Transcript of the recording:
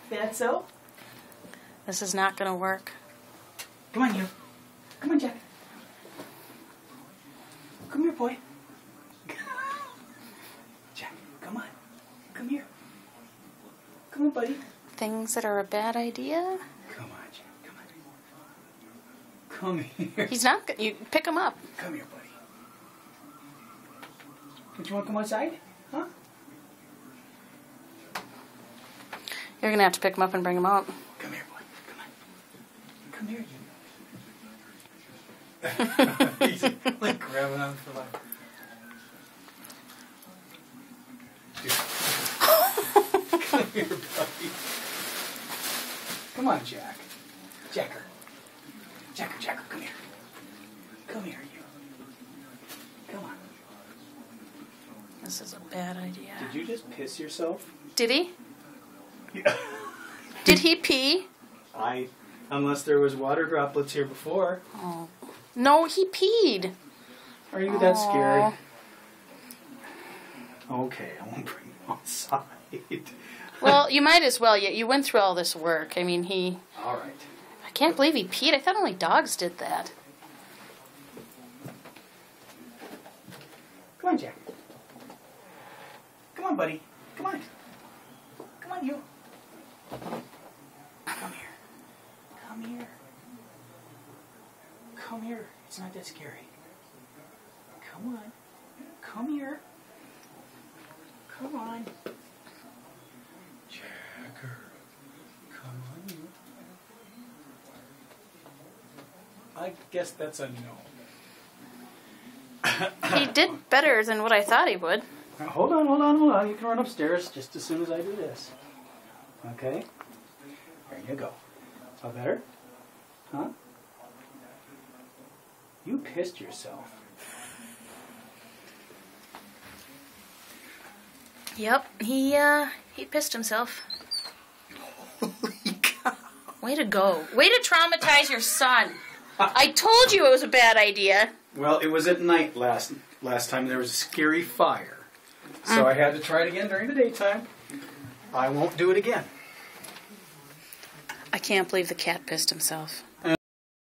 Fatso? This is not going to work. Come on, you. Come on, Jack. Come here, boy. Jack, come on. Come here. Come on, buddy. Things that are a bad idea? Come on, Jack. Come on. Come here. He's not. You pick him up. Come here, buddy. Don't you want to come outside? Huh? You're going to have to pick him up and bring him out. Come here, boy. Come on. Come here, you. He's like grabbing on for life. Come here, buddy. Come on, Jack. Jacker, come here. Come here, you. Come on. This is a bad idea. Did you just piss yourself? Did he? Yeah. Did he pee? Unless there was water droplets here before. Oh. No, he peed. Are you that scared? Okay, I won't bring you outside. Well, you might as well. You went through all this work. I mean, All right. I can't believe he peed. I thought only dogs did that. Come on, Jack. Come on, buddy. Come on. Come on, you. Come here. Come here. Come here. It's not that scary. Come on. Come here. Come on. Jacker. Come on, you. I guess that's a no. He did better than what I thought he would. Now, hold on. You can run upstairs just as soon as I do this. Okay? There you go. All better? Huh? You pissed yourself. Yep, he pissed himself. Holy cow. Way to go. Way to traumatize your son. I told you it was a bad idea. Well, it was at night last time. There was a scary fire. So I had to try it again during the daytime. I won't do it again. I can't believe the cat pissed himself.